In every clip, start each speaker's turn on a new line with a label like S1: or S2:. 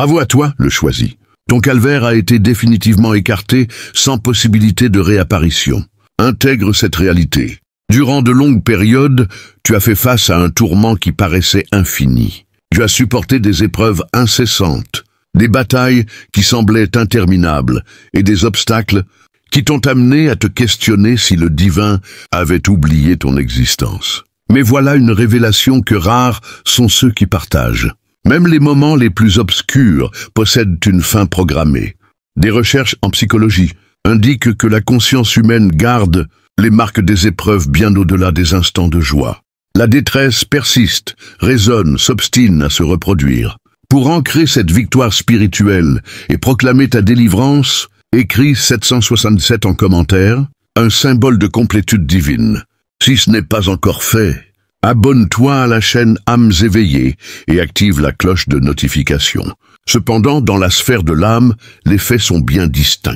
S1: Bravo à toi, le choisi. Ton calvaire a été définitivement écarté, sans possibilité de réapparition. Intègre cette réalité. Durant de longues périodes, tu as fait face à un tourment qui paraissait infini. Tu as supporté des épreuves incessantes, des batailles qui semblaient interminables et des obstacles qui t'ont amené à te questionner si le divin avait oublié ton existence. Mais voilà une révélation que rares sont ceux qui partagent. Même les moments les plus obscurs possèdent une fin programmée. Des recherches en psychologie indiquent que la conscience humaine garde les marques des épreuves bien au-delà des instants de joie. La détresse persiste, résonne, s'obstine à se reproduire. Pour ancrer cette victoire spirituelle et proclamer ta délivrance, écris 767 en commentaire, un symbole de complétude divine. Si ce n'est pas encore fait, abonne-toi à la chaîne Âmes éveillées et active la cloche de notification. Cependant, dans la sphère de l'âme, les faits sont bien distincts.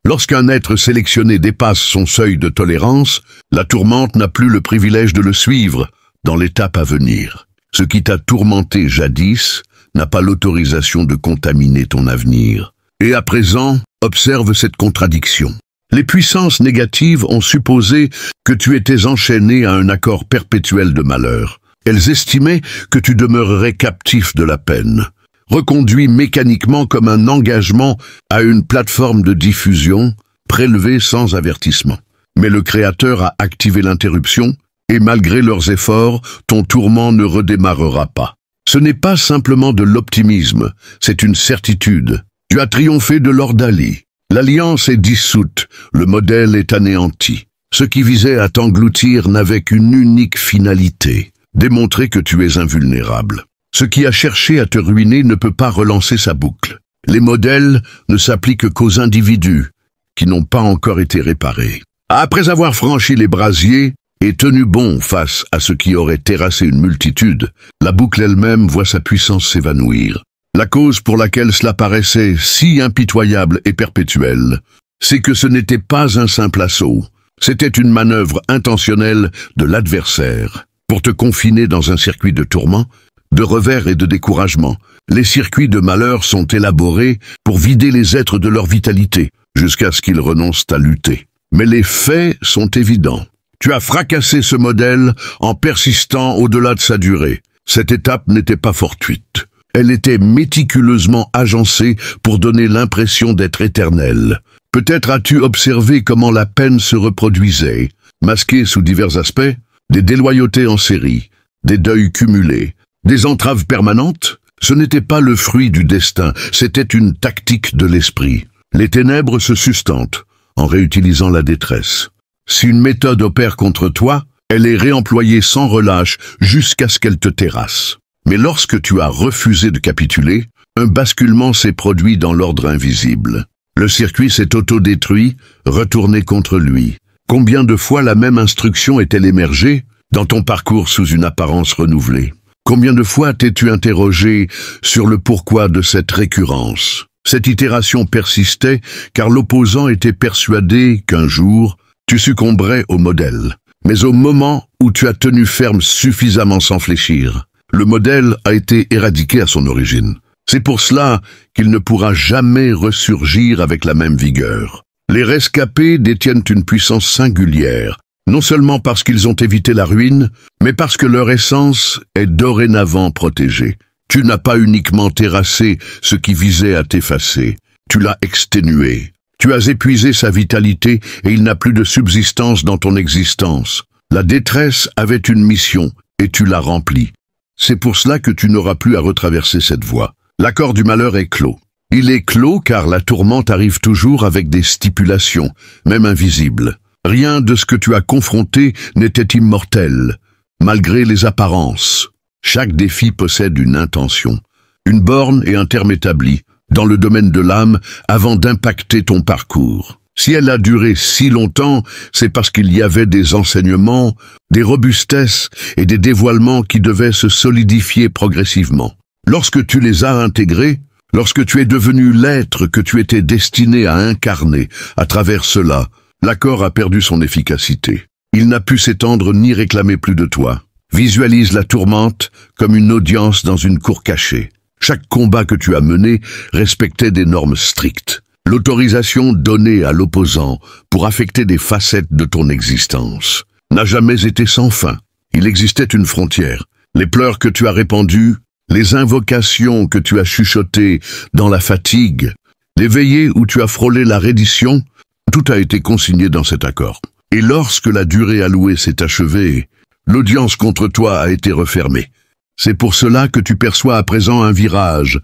S1: Lorsqu'un être sélectionné dépasse son seuil de tolérance, la tourmente n'a plus le privilège de le suivre dans l'étape à venir. Ce qui t'a tourmenté jadis n'a pas l'autorisation de contaminer ton avenir. Et à présent, observe cette contradiction. Les puissances négatives ont supposé que tu étais enchaîné à un accord perpétuel de malheur. Elles estimaient que tu demeurerais captif de la peine, reconduit mécaniquement comme un engagement à une plateforme de diffusion, prélevé sans avertissement. Mais le Créateur a activé l'interruption, et malgré leurs efforts, ton tourment ne redémarrera pas. Ce n'est pas simplement de l'optimisme, c'est une certitude. Tu as triomphé de l'ordalie. L'alliance est dissoute, le modèle est anéanti. Ce qui visait à t'engloutir n'avait qu'une unique finalité, démontrer que tu es invulnérable. Ce qui a cherché à te ruiner ne peut pas relancer sa boucle. Les modèles ne s'appliquent qu'aux individus qui n'ont pas encore été réparés. Après avoir franchi les brasiers et tenu bon face à ce qui aurait terrassé une multitude, la boucle elle-même voit sa puissance s'évanouir. La cause pour laquelle cela paraissait si impitoyable et perpétuel, c'est que ce n'était pas un simple assaut, c'était une manœuvre intentionnelle de l'adversaire pour te confiner dans un circuit de tourments, de revers et de découragement. Les circuits de malheur sont élaborés pour vider les êtres de leur vitalité, jusqu'à ce qu'ils renoncent à lutter. Mais les faits sont évidents. Tu as fracassé ce modèle en persistant au-delà de sa durée. Cette étape n'était pas fortuite. Elle était méticuleusement agencée pour donner l'impression d'être éternelle. Peut-être as-tu observé comment la peine se reproduisait, masquée sous divers aspects, des déloyautés en série, des deuils cumulés, des entraves permanentes. Ce n'était pas le fruit du destin, c'était une tactique de l'esprit. Les ténèbres se sustentent en réutilisant la détresse. Si une méthode opère contre toi, elle est réemployée sans relâche jusqu'à ce qu'elle te terrasse. Mais lorsque tu as refusé de capituler, un basculement s'est produit dans l'ordre invisible. Le circuit s'est autodétruit, retourné contre lui. Combien de fois la même instruction est-elle émergée dans ton parcours sous une apparence renouvelée? Combien de fois t'es-tu interrogé sur le pourquoi de cette récurrence? Cette itération persistait car l'opposant était persuadé qu'un jour, tu succomberais au modèle. Mais au moment où tu as tenu ferme suffisamment sans fléchir, le modèle a été éradiqué à son origine. C'est pour cela qu'il ne pourra jamais ressurgir avec la même vigueur. Les rescapés détiennent une puissance singulière, non seulement parce qu'ils ont évité la ruine, mais parce que leur essence est dorénavant protégée. Tu n'as pas uniquement terrassé ce qui visait à t'effacer, tu l'as exténué. Tu as épuisé sa vitalité et il n'a plus de subsistance dans ton existence. La détresse avait une mission et tu l'as remplie. C'est pour cela que tu n'auras plus à retraverser cette voie. L'accord du malheur est clos. Il est clos car la tourmente arrive toujours avec des stipulations, même invisibles. Rien de ce que tu as confronté n'était immortel, malgré les apparences. Chaque défi possède une intention, une borne et un terme établi, dans le domaine de l'âme, avant d'impacter ton parcours. Si elle a duré si longtemps, c'est parce qu'il y avait des enseignements, des robustesses et des dévoilements qui devaient se solidifier progressivement. Lorsque tu les as intégrés, lorsque tu es devenu l'être que tu étais destiné à incarner à travers cela, l'accord a perdu son efficacité. Il n'a pu s'étendre ni réclamer plus de toi. Visualise la tourmente comme une audience dans une cour cachée. Chaque combat que tu as mené respectait des normes strictes. L'autorisation donnée à l'opposant pour affecter des facettes de ton existence n'a jamais été sans fin. Il existait une frontière. Les pleurs que tu as répandus, les invocations que tu as chuchotées dans la fatigue, les veillées où tu as frôlé la reddition, tout a été consigné dans cet accord. Et lorsque la durée allouée s'est achevée, l'audience contre toi a été refermée. C'est pour cela que tu perçois à présent un virage,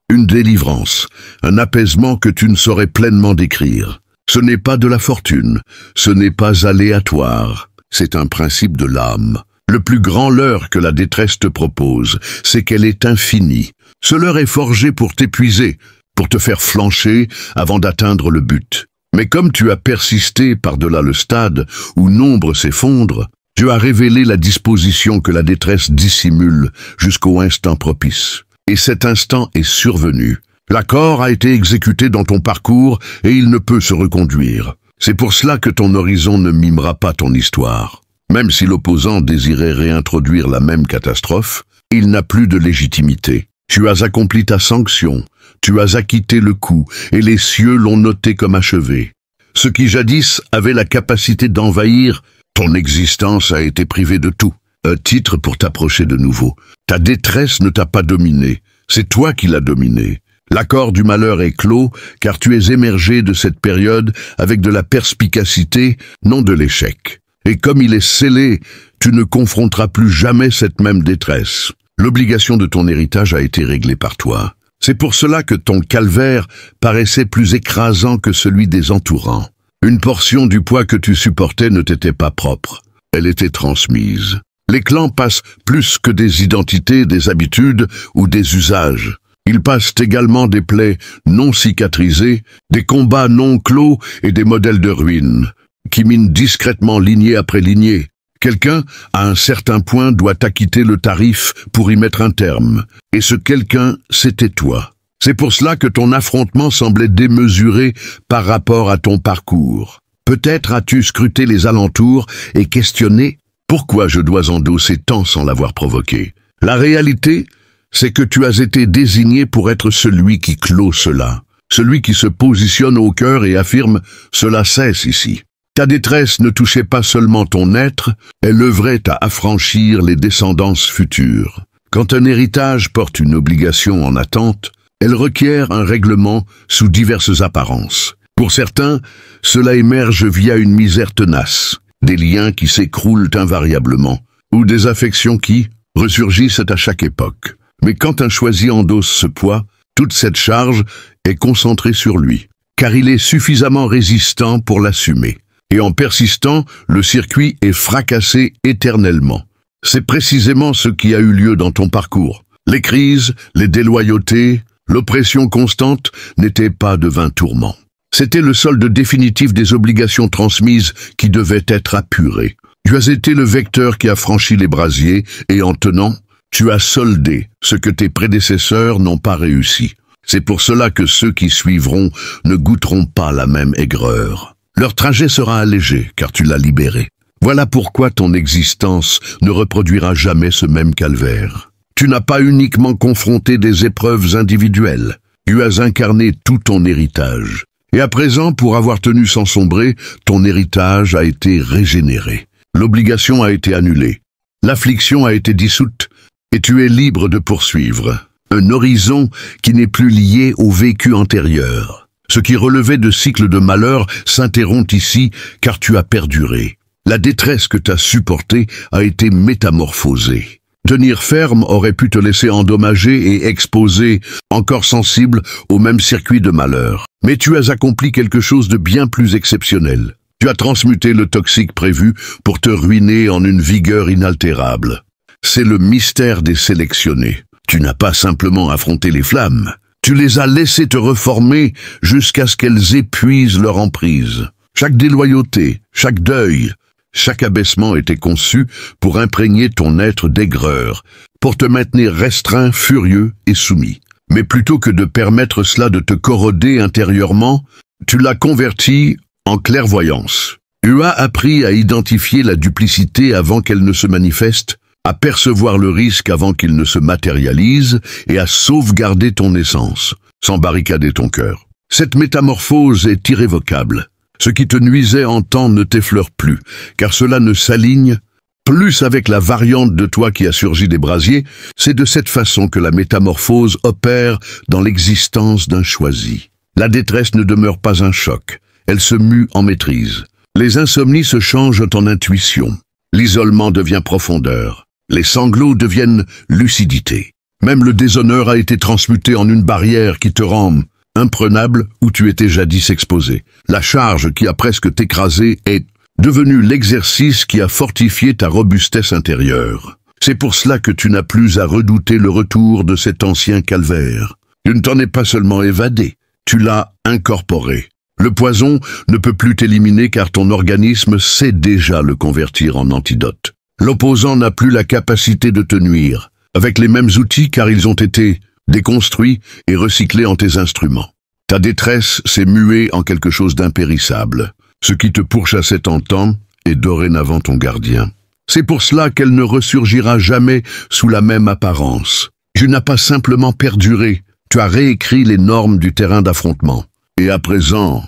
S1: une délivrance, un apaisement que tu ne saurais pleinement décrire. Ce n'est pas de la fortune, ce n'est pas aléatoire, c'est un principe de l'âme. Le plus grand leurre que la détresse te propose, c'est qu'elle est infinie. Ce leurre est forgé pour t'épuiser, pour te faire flancher avant d'atteindre le but. Mais comme tu as persisté par-delà le stade où nombre s'effondrent, tu as révélé la disposition que la détresse dissimule jusqu'au instant propice. Et cet instant est survenu. L'accord a été exécuté dans ton parcours et il ne peut se reconduire. C'est pour cela que ton horizon ne mimera pas ton histoire. Même si l'opposant désirait réintroduire la même catastrophe, il n'a plus de légitimité. Tu as accompli ta sanction, tu as acquitté le coup, et les cieux l'ont noté comme achevé. Ce qui jadis avait la capacité d'envahir ton existence a été privé de tout. Un titre pour t'approcher de nouveau. Ta détresse ne t'a pas dominé, c'est toi qui l'as dominé. L'accord du malheur est clos, car tu es émergé de cette période avec de la perspicacité, non de l'échec. Et comme il est scellé, tu ne confronteras plus jamais cette même détresse. L'obligation de ton héritage a été réglée par toi. C'est pour cela que ton calvaire paraissait plus écrasant que celui des entourants. Une portion du poids que tu supportais ne t'était pas propre. Elle était transmise. Les clans passent plus que des identités, des habitudes ou des usages. Ils passent également des plaies non cicatrisées, des combats non clos et des modèles de ruines, qui minent discrètement lignée après lignée. Quelqu'un, à un certain point, doit acquitter le tarif pour y mettre un terme. Et ce quelqu'un, c'était toi. C'est pour cela que ton affrontement semblait démesuré par rapport à ton parcours. Peut-être as-tu scruté les alentours et questionné « Pourquoi je dois endosser tant sans l'avoir provoqué ?» La réalité, c'est que tu as été désigné pour être celui qui clôt cela, celui qui se positionne au cœur et affirme « Cela cesse ici ». Ta détresse ne touchait pas seulement ton être, elle œuvrait à affranchir les descendances futures. Quand un héritage porte une obligation en attente, elle requiert un règlement sous diverses apparences. Pour certains, cela émerge via une misère tenace, des liens qui s'écroulent invariablement, ou des affections qui ressurgissent à chaque époque. Mais quand un choisi endosse ce poids, toute cette charge est concentrée sur lui, car il est suffisamment résistant pour l'assumer. Et en persistant, le circuit est fracassé éternellement. C'est précisément ce qui a eu lieu dans ton parcours. Les crises, les déloyautés, l'oppression constante n'étaient pas de vains tourments. C'était le solde définitif des obligations transmises qui devait être apuré. Tu as été le vecteur qui a franchi les brasiers et en tenant, tu as soldé ce que tes prédécesseurs n'ont pas réussi. C'est pour cela que ceux qui suivront ne goûteront pas la même aigreur. Leur trajet sera allégé, car tu l'as libéré. Voilà pourquoi ton existence ne reproduira jamais ce même calvaire. Tu n'as pas uniquement confronté des épreuves individuelles, tu as incarné tout ton héritage. Et à présent, pour avoir tenu sans sombrer, ton héritage a été régénéré. L'obligation a été annulée, l'affliction a été dissoute, et tu es libre de poursuivre. Un horizon qui n'est plus lié au vécu antérieur. Ce qui relevait de cycles de malheur s'interrompt ici, car tu as perduré. La détresse que tu as supportée a été métamorphosée. Tenir ferme aurait pu te laisser endommager et exposé, encore sensible, au même circuit de malheur. Mais tu as accompli quelque chose de bien plus exceptionnel. Tu as transmuté le toxique prévu pour te ruiner en une vigueur inaltérable. C'est le mystère des sélectionnés. Tu n'as pas simplement affronté les flammes. Tu les as laissées te reformer jusqu'à ce qu'elles épuisent leur emprise. Chaque déloyauté, chaque deuil, chaque abaissement était conçu pour imprégner ton être d'aigreur, pour te maintenir restreint, furieux et soumis. Mais plutôt que de permettre cela de te corroder intérieurement, tu l'as converti en clairvoyance. Tu as appris à identifier la duplicité avant qu'elle ne se manifeste, à percevoir le risque avant qu'il ne se matérialise et à sauvegarder ton essence, sans barricader ton cœur. Cette métamorphose est irrévocable. Ce qui te nuisait en temps ne t'effleure plus, car cela ne s'aligne plus avec la variante de toi qui a surgi des brasiers. C'est de cette façon que la métamorphose opère dans l'existence d'un choisi. La détresse ne demeure pas un choc, elle se mue en maîtrise. Les insomnies se changent en intuition. L'isolement devient profondeur. Les sanglots deviennent lucidité. Même le déshonneur a été transmuté en une barrière qui te rend imprenable où tu étais jadis exposé. La charge qui a presque t'écrasé est devenue l'exercice qui a fortifié ta robustesse intérieure. C'est pour cela que tu n'as plus à redouter le retour de cet ancien calvaire. Tu ne t'en es pas seulement évadé, tu l'as incorporé. Le poison ne peut plus t'éliminer car ton organisme sait déjà le convertir en antidote. L'opposant n'a plus la capacité de te nuire, avec les mêmes outils car ils ont été déconstruits et recyclés en tes instruments. Ta détresse s'est muée en quelque chose d'impérissable. Ce qui te pourchassait en temps est dorénavant ton gardien. C'est pour cela qu'elle ne ressurgira jamais sous la même apparence. Tu n'as pas simplement perduré, tu as réécrit les normes du terrain d'affrontement. Et à présent,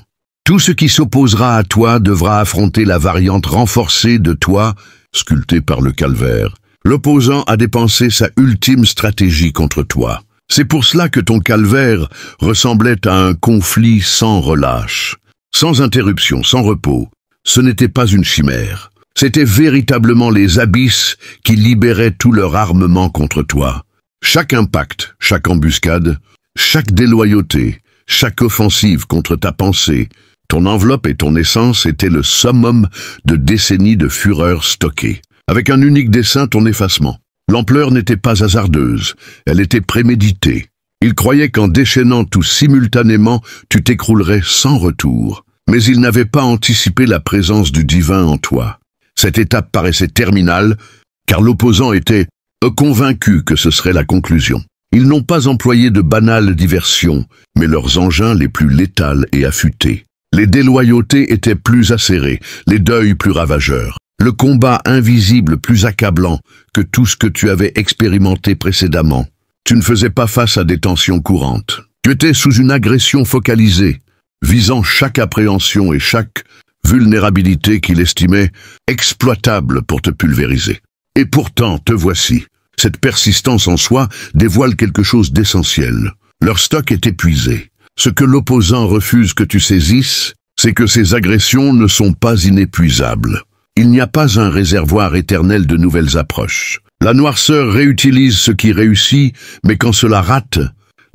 S1: tout ce qui s'opposera à toi devra affronter la variante renforcée de toi, sculptée par le calvaire. L'opposant a dépensé sa ultime stratégie contre toi. C'est pour cela que ton calvaire ressemblait à un conflit sans relâche, sans interruption, sans repos. Ce n'était pas une chimère. C'étaient véritablement les abysses qui libéraient tout leur armement contre toi. Chaque impact, chaque embuscade, chaque déloyauté, chaque offensive contre ta pensée, ton enveloppe et ton essence étaient le summum de décennies de fureur stockée. Avec un unique dessein, ton effacement. L'ampleur n'était pas hasardeuse, elle était préméditée. Il croyait qu'en déchaînant tout simultanément, tu t'écroulerais sans retour. Mais il n'avait pas anticipé la présence du divin en toi. Cette étape paraissait terminale, car l'opposant était convaincu que ce serait la conclusion. Ils n'ont pas employé de banales diversions, mais leurs engins les plus létals et affûtés. Les déloyautés étaient plus acérées, les deuils plus ravageurs. Le combat invisible plus accablant que tout ce que tu avais expérimenté précédemment. Tu ne faisais pas face à des tensions courantes. Tu étais sous une agression focalisée, visant chaque appréhension et chaque vulnérabilité qu'il estimait exploitable pour te pulvériser. Et pourtant, te voici. Cette persistance en soi dévoile quelque chose d'essentiel. Leur stock est épuisé. Ce que l'opposant refuse que tu saisisses, c'est que ces agressions ne sont pas inépuisables. Il n'y a pas un réservoir éternel de nouvelles approches. La noirceur réutilise ce qui réussit, mais quand cela rate,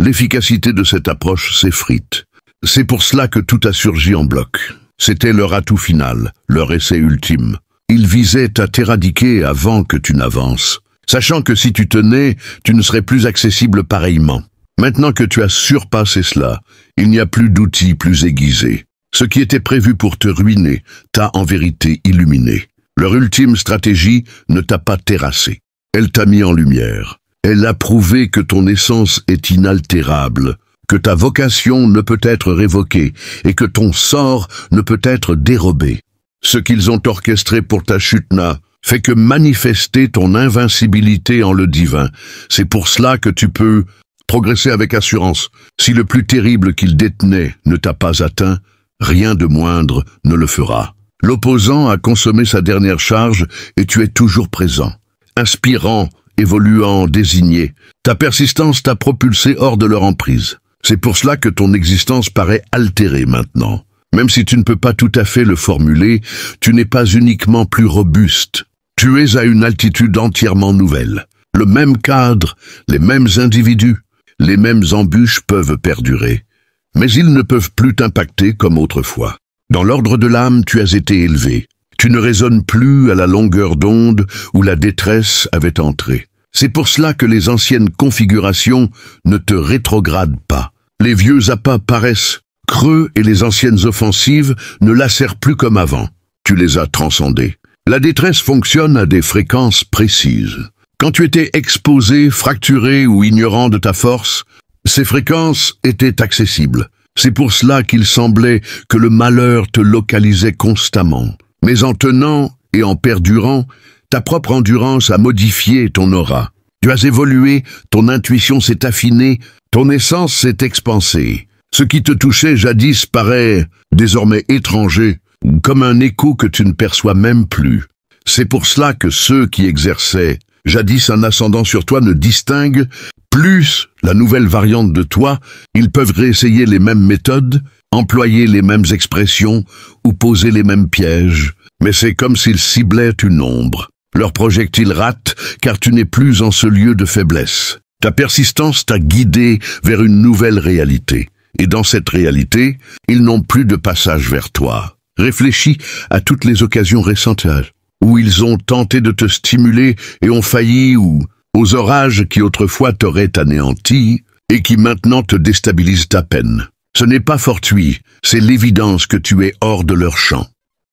S1: l'efficacité de cette approche s'effrite. C'est pour cela que tout a surgi en bloc. C'était leur atout final, leur essai ultime. Ils visaient à t'éradiquer avant que tu n'avances, sachant que si tu tenais, tu ne serais plus accessible pareillement. Maintenant que tu as surpassé cela, il n'y a plus d'outils plus aiguisés. Ce qui était prévu pour te ruiner t'a en vérité illuminé. Leur ultime stratégie ne t'a pas terrassé. Elle t'a mis en lumière. Elle a prouvé que ton essence est inaltérable, que ta vocation ne peut être révoquée et que ton sort ne peut être dérobé. Ce qu'ils ont orchestré pour ta chute n'a fait que manifester ton invincibilité en le divin. C'est pour cela que tu peux progresser avec assurance. Si le plus terrible qu'ils détenaient ne t'a pas atteint, rien de moindre ne le fera. L'opposant a consommé sa dernière charge et tu es toujours présent. Inspirant, évoluant, désigné. Ta persistance t'a propulsé hors de leur emprise. C'est pour cela que ton existence paraît altérée maintenant. Même si tu ne peux pas tout à fait le formuler, tu n'es pas uniquement plus robuste. Tu es à une altitude entièrement nouvelle. Le même cadre, les mêmes individus, les mêmes embûches peuvent perdurer. Mais ils ne peuvent plus t'impacter comme autrefois. Dans l'ordre de l'âme, tu as été élevé. Tu ne résonnes plus à la longueur d'onde où la détresse avait entré. C'est pour cela que les anciennes configurations ne te rétrogradent pas. Les vieux appâts paraissent creux et les anciennes offensives ne lacèrent plus comme avant. Tu les as transcendées. La détresse fonctionne à des fréquences précises. Quand tu étais exposé, fracturé ou ignorant de ta force, ces fréquences étaient accessibles. C'est pour cela qu'il semblait que le malheur te localisait constamment. Mais en tenant et en perdurant, Ta propre endurance a modifié ton aura. Tu as évolué, ton intuition s'est affinée, ton essence s'est expansée. Ce qui te touchait jadis paraît désormais étranger, comme un écho que tu ne perçois même plus. C'est pour cela que ceux qui exerçaient jadis un ascendant sur toi ne distinguent plus la nouvelle variante de toi. Ils peuvent réessayer les mêmes méthodes, employer les mêmes expressions ou poser les mêmes pièges, mais c'est comme s'ils ciblaient une ombre. Leurs projectiles ratent car tu n'es plus en ce lieu de faiblesse. Ta persistance t'a guidé vers une nouvelle réalité. Et dans cette réalité, ils n'ont plus de passage vers toi. Réfléchis à toutes les occasions récentes où ils ont tenté de te stimuler et ont failli, ou aux orages qui autrefois t'auraient anéanti et qui maintenant te déstabilisent à peine. Ce n'est pas fortuit, c'est l'évidence que tu es hors de leur champ.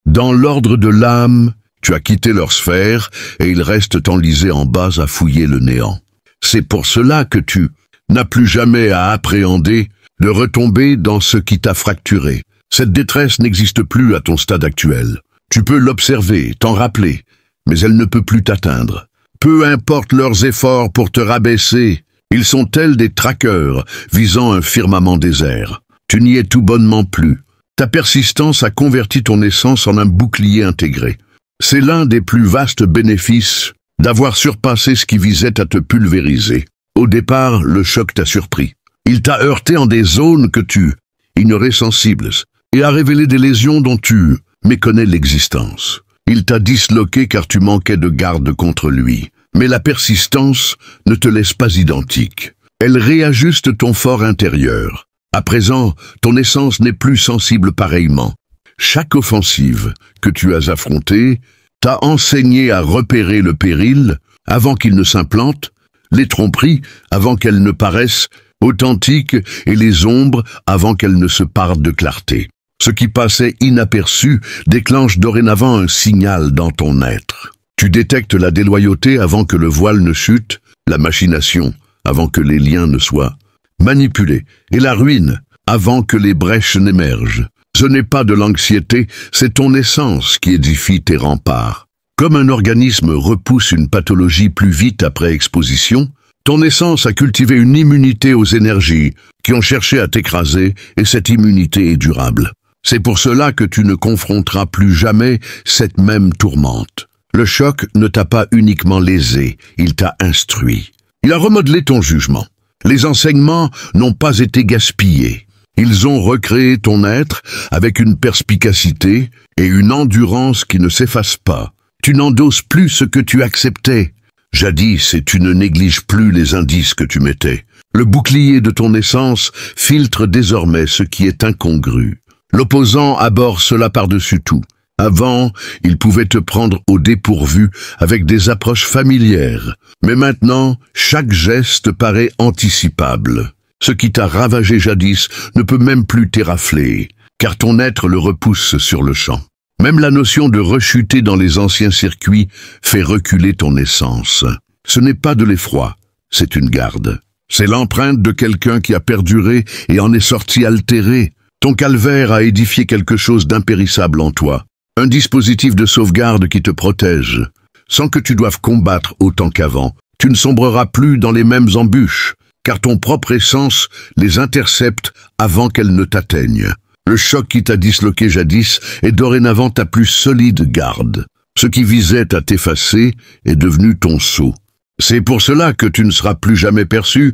S1: Dans l'ordre de l'âme, tu as quitté leur sphère et ils restent enlisés en bas à fouiller le néant. C'est pour cela que tu n'as plus jamais à appréhender de retomber dans ce qui t'a fracturé. Cette détresse n'existe plus à ton stade actuel. Tu peux l'observer, t'en rappeler, mais elle ne peut plus t'atteindre. Peu importe leurs efforts pour te rabaisser, ils sont tels des traqueurs visant un firmament désert. Tu n'y es tout bonnement plus. Ta persistance a converti ton essence en un bouclier intégré. C'est l'un des plus vastes bénéfices d'avoir surpassé ce qui visait à te pulvériser. Au départ, le choc t'a surpris. Il t'a heurté en des zones que tu ignorais sensibles et a révélé des lésions dont tu méconnais l'existence. Il t'a disloqué car tu manquais de garde contre lui. Mais la persistance ne te laisse pas identique. Elle réajuste ton fort intérieur. À présent, ton essence n'est plus sensible pareillement. Chaque offensive que tu as affrontée t'a enseigné à repérer le péril avant qu'il ne s'implante, les tromperies avant qu'elles ne paraissent authentiques et les ombres avant qu'elles ne se parent de clarté. Ce qui passait inaperçu déclenche dorénavant un signal dans ton être. Tu détectes la déloyauté avant que le voile ne chute, la machination avant que les liens ne soient manipulés, et la ruine avant que les brèches n'émergent. Ce n'est pas de l'anxiété, c'est ton essence qui édifie tes remparts. Comme un organisme repousse une pathologie plus vite après exposition, ton essence a cultivé une immunité aux énergies qui ont cherché à t'écraser, et cette immunité est durable. C'est pour cela que tu ne confronteras plus jamais cette même tourmente. Le choc ne t'a pas uniquement lésé, il t'a instruit. Il a remodelé ton jugement. Les enseignements n'ont pas été gaspillés. Ils ont recréé ton être avec une perspicacité et une endurance qui ne s'effacent pas. Tu n'endosses plus ce que tu acceptais jadis et tu ne négliges plus les indices que tu mettais. Le bouclier de ton essence filtre désormais ce qui est incongru. L'opposant aborde cela par-dessus tout. Avant, il pouvait te prendre au dépourvu avec des approches familières. Mais maintenant, chaque geste paraît anticipable. Ce qui t'a ravagé jadis ne peut même plus t'érafler, car ton être le repousse sur le champ. Même la notion de rechuter dans les anciens circuits fait reculer ton essence. Ce n'est pas de l'effroi, c'est une garde. C'est l'empreinte de quelqu'un qui a perduré et en est sorti altéré. Ton calvaire a édifié quelque chose d'impérissable en toi. Un dispositif de sauvegarde qui te protège. Sans que tu doives combattre autant qu'avant, tu ne sombreras plus dans les mêmes embûches, car ton propre essence les intercepte avant qu'elles ne t'atteignent. Le choc qui t'a disloqué jadis est dorénavant ta plus solide garde. Ce qui visait à t'effacer est devenu ton sceau. C'est pour cela que tu ne seras plus jamais perçu,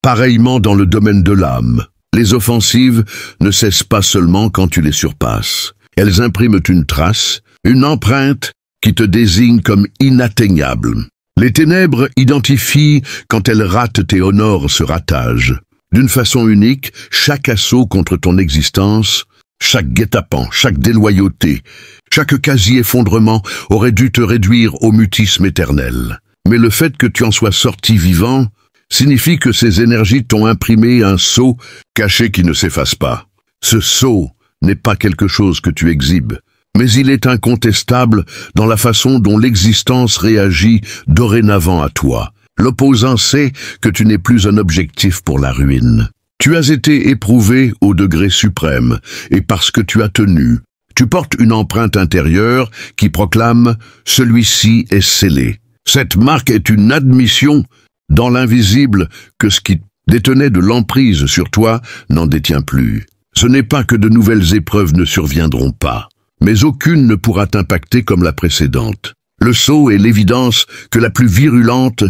S1: pareillement dans le domaine de l'âme. Les offensives ne cessent pas seulement quand tu les surpasses. Elles impriment une trace, une empreinte qui te désigne comme inatteignable. Les ténèbres identifient quand elles ratent et honorent ce ratage. D'une façon unique, chaque assaut contre ton existence, chaque guet-apens, chaque déloyauté, chaque quasi-effondrement aurait dû te réduire au mutisme éternel. Mais le fait que tu en sois sorti vivant signifie que ces énergies t'ont imprimé un sceau caché qui ne s'efface pas. Ce sceau n'est pas quelque chose que tu exhibes, mais il est incontestable dans la façon dont l'existence réagit dorénavant à toi. L'opposant sait que tu n'es plus un objectif pour la ruine. Tu as été éprouvé au degré suprême, et parce que tu as tenu, Tu portes une empreinte intérieure qui proclame « celui-ci est scellé ». Cette marque est une admission dans l'invisible que ce qui détenait de l'emprise sur toi n'en détient plus. Ce n'est pas que de nouvelles épreuves ne surviendront pas, mais aucune ne pourra t'impacter comme la précédente. Le sceau est l'évidence que la plus virulente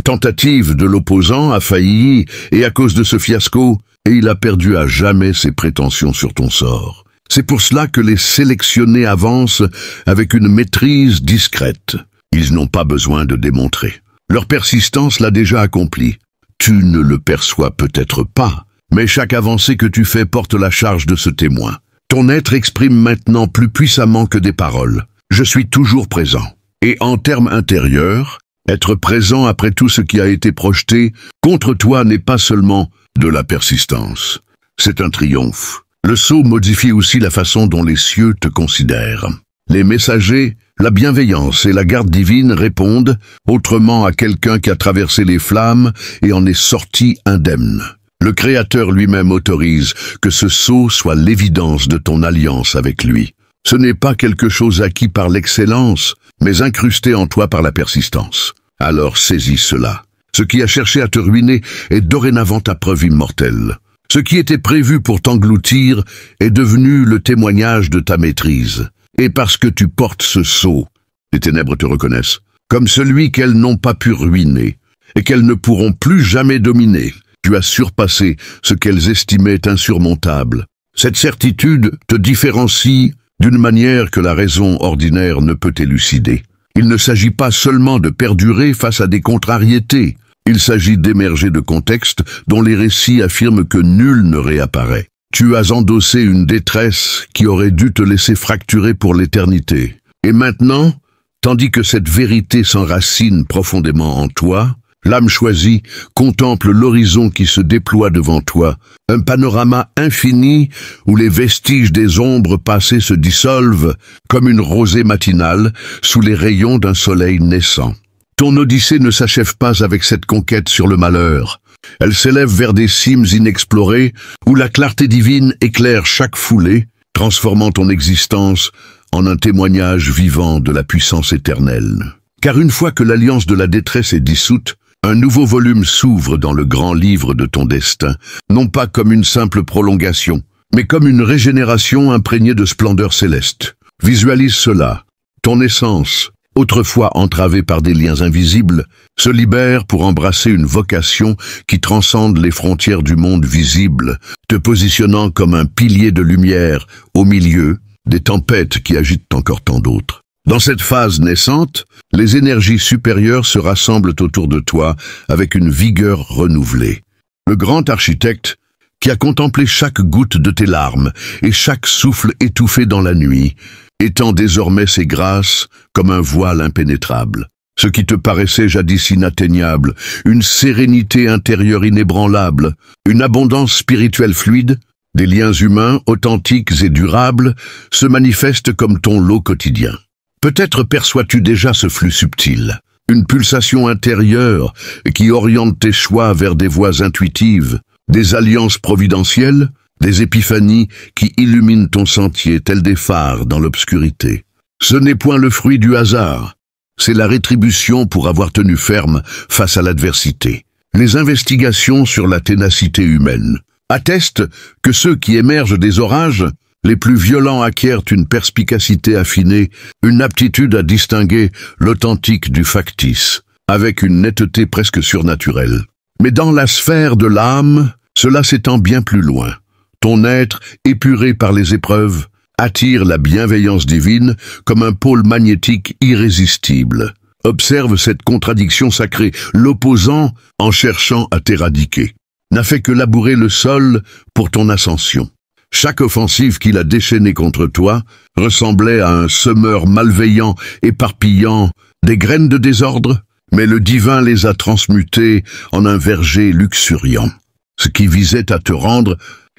S1: tentative de l'opposant a failli, et à cause de ce fiasco, il a perdu à jamais ses prétentions sur ton sort. C'est pour cela que les sélectionnés avancent avec une maîtrise discrète. Ils n'ont pas besoin de démontrer. Leur persistance l'a déjà accompli. Tu ne le perçois peut-être pas, mais chaque avancée que tu fais porte la charge de ce témoin. Ton être exprime maintenant plus puissamment que des paroles. Je suis toujours présent. Et en termes intérieurs, être présent après tout ce qui a été projeté contre toi n'est pas seulement de la persistance. C'est un triomphe. Le sceau modifie aussi la façon dont les cieux te considèrent. Les messagers, la bienveillance et la garde divine répondent autrement à quelqu'un qui a traversé les flammes et en est sorti indemne. Le Créateur lui-même autorise que ce sceau soit l'évidence de ton alliance avec lui. Ce n'est pas quelque chose acquis par l'excellence, mais incrusté en toi par la persistance. Alors saisis cela. Ce qui a cherché à te ruiner est dorénavant ta preuve immortelle. Ce qui était prévu pour t'engloutir est devenu le témoignage de ta maîtrise. Et parce que tu portes ce sceau, les ténèbres te reconnaissent comme celui qu'elles n'ont pas pu ruiner et qu'elles ne pourront plus jamais dominer. Tu as surpassé ce qu'elles estimaient insurmontable. Cette certitude te différencie d'une manière que la raison ordinaire ne peut élucider. Il ne s'agit pas seulement de perdurer face à des contrariétés. Il s'agit d'émerger de contextes dont les récits affirment que nul ne réapparaît. Tu as endossé une détresse qui aurait dû te laisser fracturer pour l'éternité. Et maintenant, tandis que cette vérité s'enracine profondément en toi, l'âme choisie contemple l'horizon qui se déploie devant toi, un panorama infini où les vestiges des ombres passées se dissolvent comme une rosée matinale sous les rayons d'un soleil naissant. Ton odyssée ne s'achève pas avec cette conquête sur le malheur. Elle s'élève vers des cimes inexplorées où la clarté divine éclaire chaque foulée, transformant ton existence en un témoignage vivant de la puissance éternelle. Car une fois que l'alliance de la détresse est dissoute, un nouveau volume s'ouvre dans le grand livre de ton destin, non pas comme une simple prolongation, mais comme une régénération imprégnée de splendeur céleste. Visualise cela. Ton essence, autrefois entravée par des liens invisibles, se libère pour embrasser une vocation qui transcende les frontières du monde visible, te positionnant comme un pilier de lumière au milieu des tempêtes qui agitent encore tant d'autres. Dans cette phase naissante, les énergies supérieures se rassemblent autour de toi avec une vigueur renouvelée. Le grand architecte, qui a contemplé chaque goutte de tes larmes et chaque souffle étouffé dans la nuit, étend désormais ses grâces comme un voile impénétrable. Ce qui te paraissait jadis inatteignable, une sérénité intérieure inébranlable, une abondance spirituelle fluide, des liens humains authentiques et durables se manifestent comme ton lot quotidien. Peut-être perçois-tu déjà ce flux subtil, une pulsation intérieure qui oriente tes choix vers des voies intuitives, des alliances providentielles, des épiphanies qui illuminent ton sentier tels des phares dans l'obscurité. Ce n'est point le fruit du hasard, c'est la rétribution pour avoir tenu ferme face à l'adversité. Les investigations sur la ténacité humaine attestent que ceux qui émergent des orages, les plus violents, acquièrent une perspicacité affinée, une aptitude à distinguer l'authentique du factice, avec une netteté presque surnaturelle. Mais dans la sphère de l'âme, cela s'étend bien plus loin. Ton être, épuré par les épreuves, attire la bienveillance divine comme un pôle magnétique irrésistible. Observe cette contradiction sacrée, l'opposant, en cherchant à t'éradiquer, n'a fait que labourer le sol pour ton ascension. Chaque offensive qu'il a déchaînée contre toi ressemblait à un semeur malveillant éparpillant des graines de désordre, mais le divin les a transmutées en un verger luxuriant. Ce qui visait à te rendre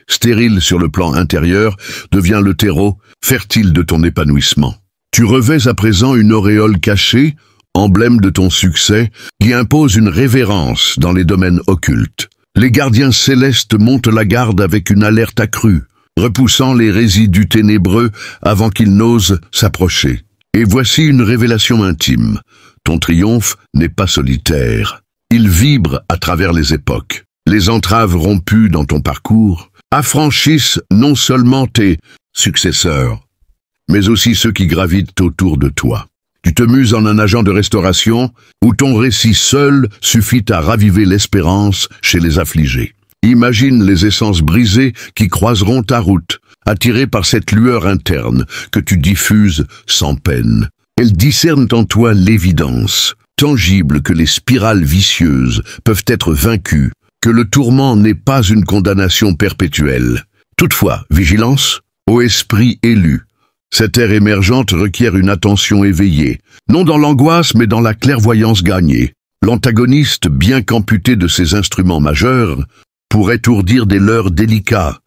S1: stérile sur le plan intérieur, devient le terreau fertile de ton épanouissement. Tu revêts à présent une auréole cachée, emblème de ton succès, qui impose une révérence dans les domaines occultes. Les gardiens célestes montent la garde avec une alerte accrue. repoussant les résidus ténébreux avant qu'ils n'osent s'approcher. Et voici une révélation intime. Ton triomphe n'est pas solitaire. Il vibre à travers les époques. Les entraves rompues dans ton parcours affranchissent non seulement tes successeurs, mais aussi ceux qui gravitent autour de toi. Tu te muses en un agent de restauration où ton récit seul suffit à raviver l'espérance chez les affligés. Imagine les essences brisées qui croiseront ta route, attirées par cette lueur interne que tu diffuses sans peine. Elles discernent en toi l'évidence, tangible que les spirales vicieuses peuvent être vaincues, que le tourment n'est pas une condamnation perpétuelle. Toutefois, vigilance, ô esprit élu. Cette ère émergente requiert une attention éveillée, non dans l'angoisse mais dans la clairvoyance gagnée. L'antagoniste, bien qu'amputé de ses instruments majeurs, pourrait ourdir des leurres délicats,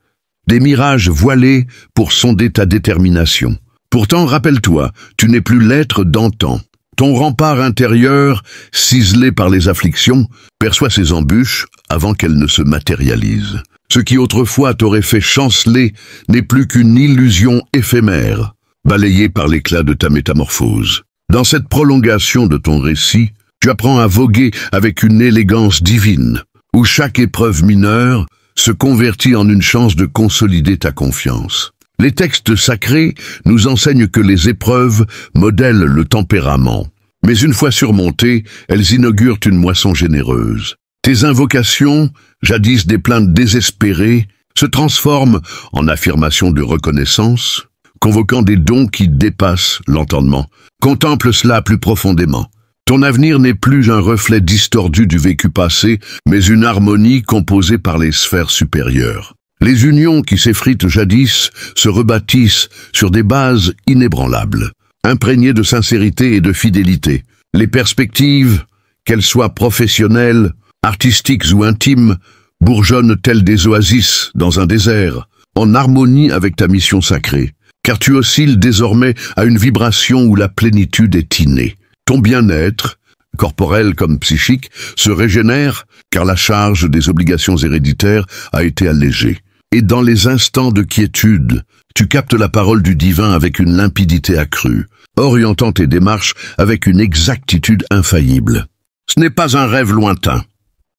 S1: des mirages voilés pour sonder ta détermination. Pourtant, rappelle-toi, tu n'es plus l'être d'antan. Ton rempart intérieur, ciselé par les afflictions, perçoit ses embûches avant qu'elles ne se matérialisent. Ce qui autrefois t'aurait fait chanceler n'est plus qu'une illusion éphémère, balayée par l'éclat de ta métamorphose. Dans cette prolongation de ton récit, tu apprends à voguer avec une élégance divine, où chaque épreuve mineure se convertit en une chance de consolider ta confiance. Les textes sacrés nous enseignent que les épreuves modèlent le tempérament, mais une fois surmontées, elles inaugurent une moisson généreuse. Tes invocations, jadis des plaintes désespérées, se transforment en affirmations de reconnaissance, convoquant des dons qui dépassent l'entendement. Contemple cela plus profondément. Ton avenir n'est plus un reflet distordu du vécu passé, mais une harmonie composée par les sphères supérieures. Les unions qui s'effritent jadis se rebâtissent sur des bases inébranlables, imprégnées de sincérité et de fidélité. Les perspectives, qu'elles soient professionnelles, artistiques ou intimes, bourgeonnent telles des oasis dans un désert, en harmonie avec ta mission sacrée, car tu oscilles désormais à une vibration où la plénitude est innée. Ton bien-être, corporel comme psychique, se régénère car la charge des obligations héréditaires a été allégée. Et dans les instants de quiétude, tu captes la parole du divin avec une limpidité accrue, orientant tes démarches avec une exactitude infaillible. Ce n'est pas un rêve lointain.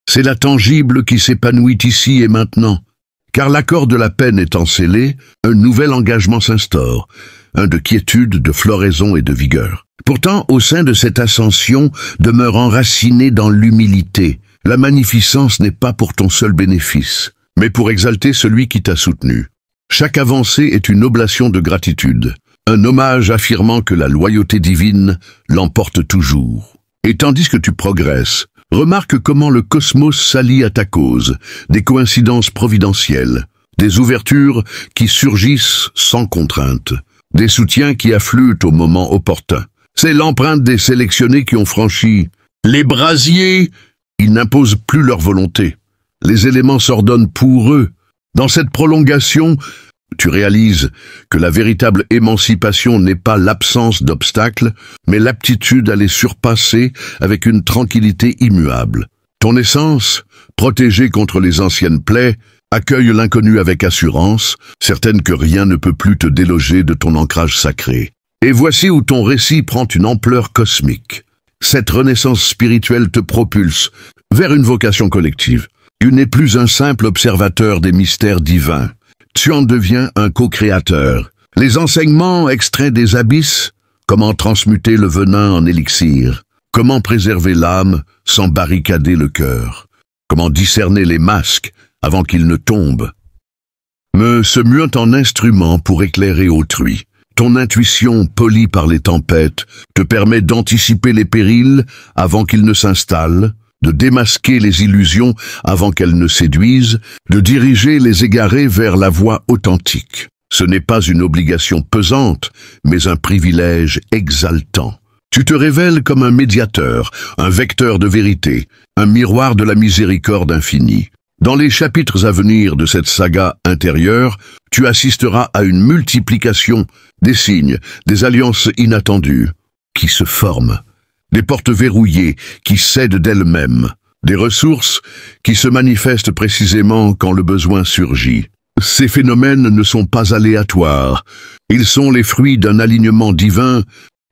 S1: C'est la tangible qui s'épanouit ici et maintenant. Car l'accord de la peine étant scellé, un nouvel engagement s'instaure, un de quiétude, de floraison et de vigueur. Pourtant, au sein de cette ascension, demeure enracinée dans l'humilité. La magnificence n'est pas pour ton seul bénéfice, mais pour exalter celui qui t'a soutenu. Chaque avancée est une oblation de gratitude, un hommage affirmant que la loyauté divine l'emporte toujours. Et tandis que tu progresses, remarque comment le cosmos s'allie à ta cause, des coïncidences providentielles, des ouvertures qui surgissent sans contrainte, des soutiens qui affluent au moment opportun. C'est l'empreinte des sélectionnés qui ont franchi les brasiers. Ils n'imposent plus leur volonté. Les éléments s'ordonnent pour eux. Dans cette prolongation, tu réalises que la véritable émancipation n'est pas l'absence d'obstacles, mais l'aptitude à les surpasser avec une tranquillité immuable. Ton essence, protégée contre les anciennes plaies, accueille l'inconnu avec assurance, certaine que rien ne peut plus te déloger de ton ancrage sacré. Et voici où ton récit prend une ampleur cosmique. Cette renaissance spirituelle te propulse vers une vocation collective. Tu n'es plus un simple observateur des mystères divins. Tu en deviens un co-créateur. Les enseignements extraits des abysses, comment transmuter le venin en élixir, comment préserver l'âme sans barricader le cœur, comment discerner les masques avant qu'ils ne tombent, se muent en instrument pour éclairer autrui. Ton intuition, polie par les tempêtes, te permet d'anticiper les périls avant qu'ils ne s'installent, de démasquer les illusions avant qu'elles ne séduisent, de diriger les égarés vers la voie authentique. Ce n'est pas une obligation pesante, mais un privilège exaltant. Tu te révèles comme un médiateur, un vecteur de vérité, un miroir de la miséricorde infinie. Dans les chapitres à venir de cette saga intérieure, tu assisteras à une multiplication des signes, des alliances inattendues qui se forment, des portes verrouillées qui cèdent d'elles-mêmes, des ressources qui se manifestent précisément quand le besoin surgit. Ces phénomènes ne sont pas aléatoires. Ils sont les fruits d'un alignement divin,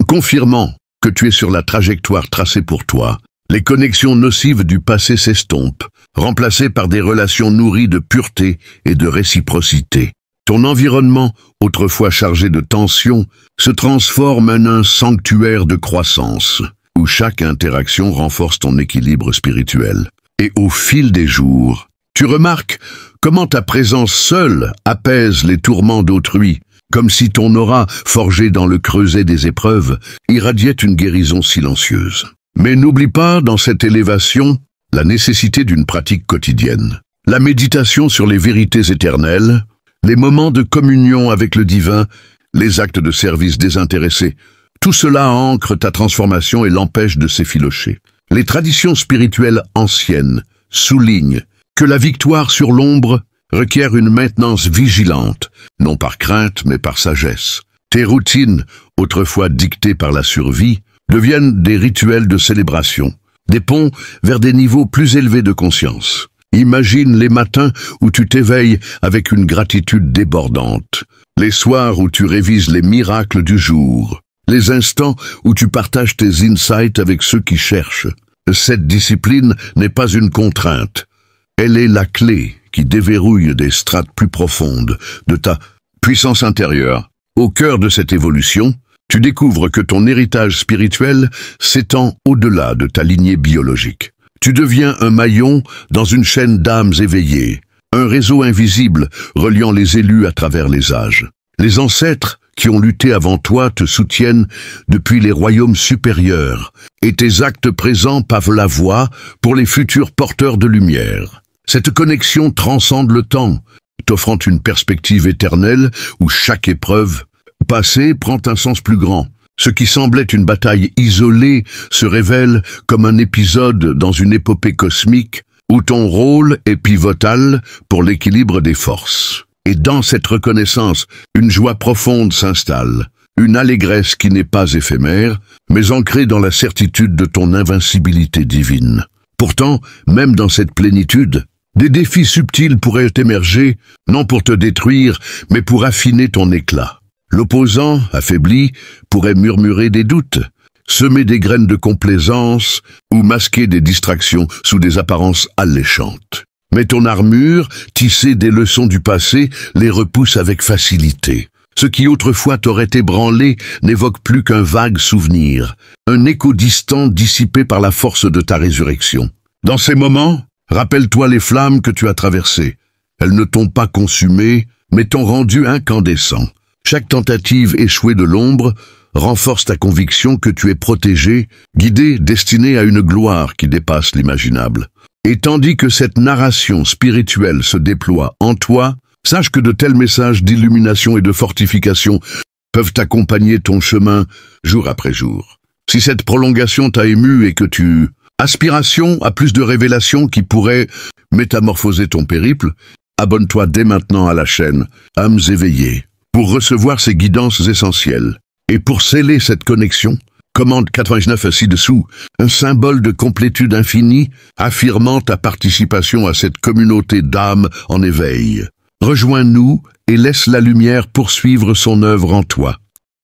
S1: confirmant que tu es sur la trajectoire tracée pour toi. Les connexions nocives du passé s'estompent, remplacées par des relations nourries de pureté et de réciprocité. Ton environnement, autrefois chargé de tensions, se transforme en un sanctuaire de croissance, où chaque interaction renforce ton équilibre spirituel. Et au fil des jours, tu remarques comment ta présence seule apaise les tourments d'autrui, comme si ton aura, forgée dans le creuset des épreuves, irradiait une guérison silencieuse. Mais n'oublie pas, dans cette élévation, la nécessité d'une pratique quotidienne. La méditation sur les vérités éternelles, les moments de communion avec le divin, les actes de service désintéressés, tout cela ancre ta transformation et l'empêche de s'effilocher. Les traditions spirituelles anciennes soulignent que la victoire sur l'ombre requiert une maintenance vigilante, non par crainte mais par sagesse. Tes routines, autrefois dictées par la survie, deviennent des rituels de célébration, des ponts vers des niveaux plus élevés de conscience. Imagine les matins où tu t'éveilles avec une gratitude débordante, les soirs où tu révises les miracles du jour, les instants où tu partages tes insights avec ceux qui cherchent. Cette discipline n'est pas une contrainte, elle est la clé qui déverrouille des strates plus profondes de ta puissance intérieure. Au cœur de cette évolution, tu découvres que ton héritage spirituel s'étend au-delà de ta lignée biologique. Tu deviens un maillon dans une chaîne d'âmes éveillées, un réseau invisible reliant les élus à travers les âges. Les ancêtres qui ont lutté avant toi te soutiennent depuis les royaumes supérieurs, et tes actes présents pavent la voie pour les futurs porteurs de lumière. Cette connexion transcende le temps, t'offrant une perspective éternelle où chaque épreuve passée prend un sens plus grand. Ce qui semblait une bataille isolée se révèle comme un épisode dans une épopée cosmique où ton rôle est pivotal pour l'équilibre des forces. Et dans cette reconnaissance, une joie profonde s'installe, une allégresse qui n'est pas éphémère, mais ancrée dans la certitude de ton invincibilité divine. Pourtant, même dans cette plénitude, des défis subtils pourraient émerger, non pour te détruire, mais pour affiner ton éclat. L'opposant, affaibli, pourrait murmurer des doutes, semer des graines de complaisance ou masquer des distractions sous des apparences alléchantes. Mais ton armure, tissée des leçons du passé, les repousse avec facilité. Ce qui autrefois t'aurait ébranlé n'évoque plus qu'un vague souvenir, un écho distant dissipé par la force de ta résurrection. Dans ces moments, rappelle-toi les flammes que tu as traversées. Elles ne t'ont pas consumé, mais t'ont rendu incandescent. Chaque tentative échouée de l'ombre renforce ta conviction que tu es protégé, guidé, destiné à une gloire qui dépasse l'imaginable. Et tandis que cette narration spirituelle se déploie en toi, sache que de tels messages d'illumination et de fortification peuvent accompagner ton chemin jour après jour. Si cette prolongation t'a ému et que tu aspiration à plus de révélations qui pourraient métamorphoser ton périple, abonne-toi dès maintenant à la chaîne Âmes éveillées pour recevoir ces guidances essentielles. Et pour sceller cette connexion, commande 99 ci-dessous, un symbole de complétude infinie affirmant ta participation à cette communauté d'âmes en éveil. Rejoins-nous et laisse la lumière poursuivre son œuvre en toi.